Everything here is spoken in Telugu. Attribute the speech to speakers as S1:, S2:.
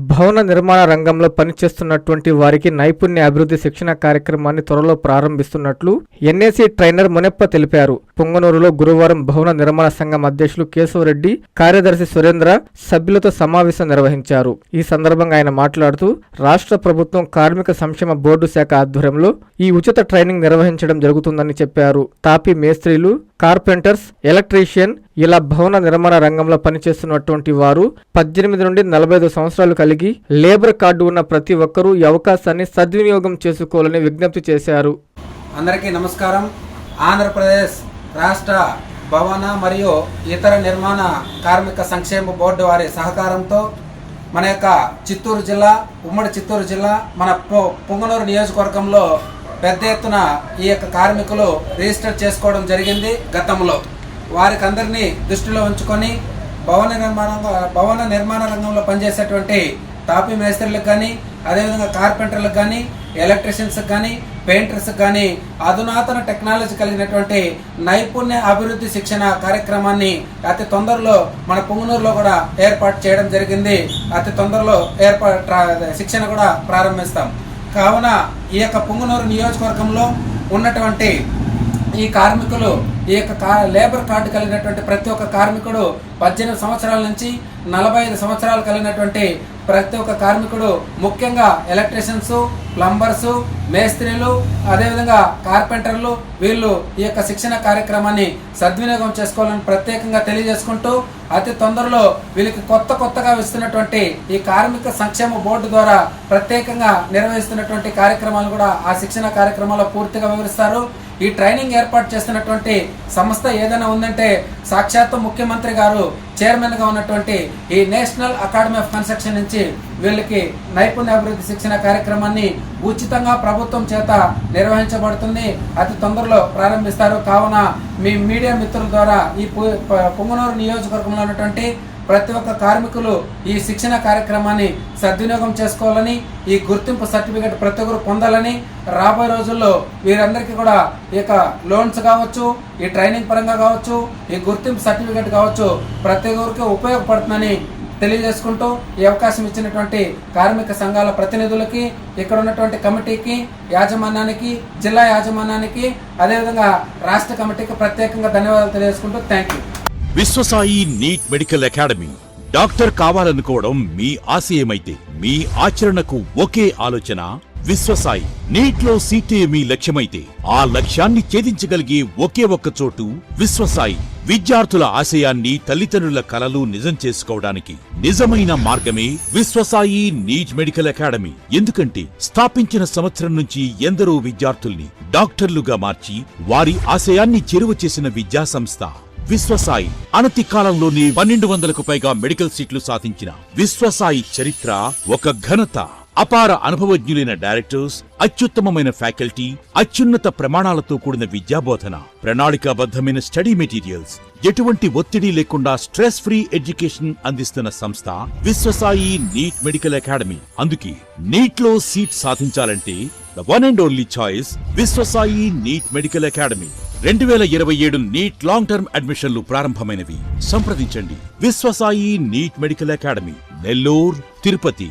S1: భవన నిర్మాణ రంగంలో పనిచేస్తున్నటువంటి వారికి నైపుణ్య అభివృద్ధి శిక్షణ కార్యక్రమాన్ని త్వరలో ప్రారంభిస్తున్నట్లు ఎన్ఏసీ ట్రైనర్ మునెప్ప తెలిపారు. పొంగనూరులో గురువారం భవన నిర్మాణ సంఘం అధ్యక్షులు కేశవరెడ్డి, కార్యదర్శి సురేంద్ర సభ్యులతో సమావేశం నిర్వహించారు. ఈ సందర్భంగా ఆయన మాట్లాడుతూ రాష్ట్ర ప్రభుత్వం కార్మిక సంక్షేమ బోర్డు శాఖ ఆధ్వర్యంలో ఈ ఉచిత ట్రైనింగ్ నిర్వహించడం జరుగుతుందని చెప్పారు. తాపీ మేస్త్రీలు, కార్పెంటర్స్, ఎలక్ట్రీషియన్ ఇలా భవన నిర్మాణ రంగంలో పనిచేస్తున్నటువంటి వారు 18 నుండి 45 సంవత్సరాలు కలిగి లేబర్ కార్డు ఉన్న ప్రతి ఒక్కరూ ఈ అవకాశాన్ని సద్వినియోగం చేసుకోవాలని విజ్ఞప్తి చేశారు.
S2: అందరికీ నమస్కారం. ఆంధ్రప్రదేశ్ రాష్ట్ర భవన మరియు ఇతర నిర్మాణ కార్మిక సంక్షేమ బోర్డు వారి సహకారంతో మన యొక్క చిత్తూరు జిల్లా, ఉమ్మడి చిత్తూరు జిల్లా, మన పొంగనూరు నియోజకవర్గంలో పెద్ద ఎత్తున ఈ యొక్క కార్మికులు రిజిస్టర్ చేసుకోవడం జరిగింది. గతంలో వారికి అందరినీ దృష్టిలో ఉంచుకొని భవన నిర్మాణ రంగంలో పనిచేసేటువంటి తాపీ మేస్త్రీలకు కానీ, అదేవిధంగా కార్పెంటర్లకు కానీ, ఎలక్ట్రీషియన్స్కి కానీ, పెయింటర్స్కి కానీ అధునాతన టెక్నాలజీ కలిగినటువంటి నైపుణ్య అభివృద్ధి శిక్షణ కార్యక్రమాన్ని అతి తొందరలో మన పొంగనూరులో కూడా ఏర్పాటు చేయడం జరిగింది. అతి తొందరలో శిక్షణ కూడా ప్రారంభిస్తాం. కావున ఈ యొక్క పొంగనూరు నియోజకవర్గంలో ఉన్నటువంటి ఈ కార్మికులు, ఈ యొక్క లేబర్ కార్డు కలిగినటువంటి ప్రతి ఒక్క కార్మికుడు 18 సంవత్సరాల నుంచి 45 సంవత్సరాలు కలిగినటువంటి ప్రతి ఒక్క కార్మికుడు, ముఖ్యంగా ఎలక్ట్రీషియన్స్, ప్లంబర్స్, మేస్త్రీలు, అదేవిధంగా కార్పెంటర్లు, వీళ్ళు ఈ యొక్క శిక్షణ కార్యక్రమాన్ని సద్వినియోగం చేసుకోవాలని ప్రత్యేకంగా తెలియజేసుకుంటూ, అతి తొందరలో వీళ్ళకి కొత్తగా ఇస్తున్నటువంటి ఈ కార్మిక సంక్షేమ బోర్డు ద్వారా ప్రత్యేకంగా నిర్వహిస్తున్నటువంటి కార్యక్రమాలు కూడా ఆ శిక్షణ కార్యక్రమాల్లో పూర్తిగా వివరిస్తారు. ఈ ట్రైనింగ్ ఏర్పాటు చేస్తున్నటువంటి సంస్థ ఏదైనా ఉందంటే సాక్షాత్తు ముఖ్యమంత్రి గారు చైర్మన్గా ఉన్నటువంటి ఈ నేషనల్ అకాడమీ ఆఫ్ కన్స్ట్రక్షన్ నుంచి వీళ్ళకి నైపుణ్య అభివృద్ధి శిక్షణ కార్యక్రమాన్ని ఉచితంగా ప్రభుత్వం చేత నిర్వహించబడుతుంది. అతి తొందరలో ప్రారంభిస్తారు. కావున మీ మీడియా మిత్రుల ద్వారా ఈ పొంగనూరు నియోజకవర్గంలో ఉన్నటువంటి ప్రతి ఒక్క కార్మికులు ఈ శిక్షణ కార్యక్రమాన్ని సద్వినియోగం చేసుకోవాలని, ఈ గుర్తింపు సర్టిఫికేట్ ప్రతి ఒక్కరు పొందాలని, రాబోయే రోజుల్లో వీరందరికీ కూడా ఈ యొక్క లోన్స్ కావచ్చు, ఈ ట్రైనింగ్ పరంగా కావచ్చు, ఈ గుర్తింపు సర్టిఫికేట్ కావచ్చు, ప్రతి ఒక్కరికి ఉపయోగపడుతుందని తెలియజేసుకుంటూ ఈ అవకాశం ఇచ్చినటువంటి కార్మిక సంఘాల ప్రతినిధులకి, ఇక్కడ ఉన్నటువంటి కమిటీకి, యాజమాన్యానికి, జిల్లా యాజమాన్యానికి, అదేవిధంగా రాష్ట్ర కమిటీకి ప్రత్యేకంగా ధన్యవాదాలు తెలియజేసుకుంటూ thank you.
S3: Vishwasai NEET medical academy. Doctor కావాలనుకోవడం మీ ఆశయమైతే మీ ఆచరణకు ఒకే ఆలోచన విశ్వసాయి. నీట్ లో సీటే మీ లక్ష్యమైతే ఆ లక్ష్యాన్ని ఛేదించగలిగే ఒకే ఒక్క చోటు విశ్వసాయి. విద్యార్థుల ఆశయాన్ని, తల్లిదండ్రుల కలలు నిజం చేసుకోవడానికి నిజమైన మార్గమే విశ్వసాయి నీట్ మెడికల్ అకాడమీ. ఎందుకంటే స్థాపించిన సంవత్సరం నుంచి ఎందరో విద్యార్థుల్ని డాక్టర్లుగా మార్చి వారి ఆశయాన్ని చేరువ చేసిన విద్యా సంస్థ విశ్వసాయి. అనతి కాలంలోనే 1200కు పైగా మెడికల్ సీట్లు సాధించిన విశ్వసాయి చరిత్ర ఒక ఘనత. అపార అనుభవజ్ఞులైన డైరెక్టర్స్, అత్యుత్తమమైన ఫ్యాకల్టీ, అత్యున్నత ప్రమాణాలతో కూడిన విద్యాబోధన, ప్రణాళికాబద్ధమైన స్టడీ మెటీరియల్స్, ఎటువంటి ఒత్తిడి లేకుండా స్ట్రెస్ ఫ్రీ ఎడ్యుకేషన్ అందిస్తున్న సంస్థ విశ్వసాయి నీట్ మెడికల్ అకాడమీ. అందుకే నీట్ లో సీట్ సాధించాలంటే the one and only choice Viswasai NEET medical academy. 2027 NEET long term అడ్మిషన్లు ప్రారంభమైనవి. సంప్రదించండి Viswasai NEET medical academy, Nellore, Tirupati.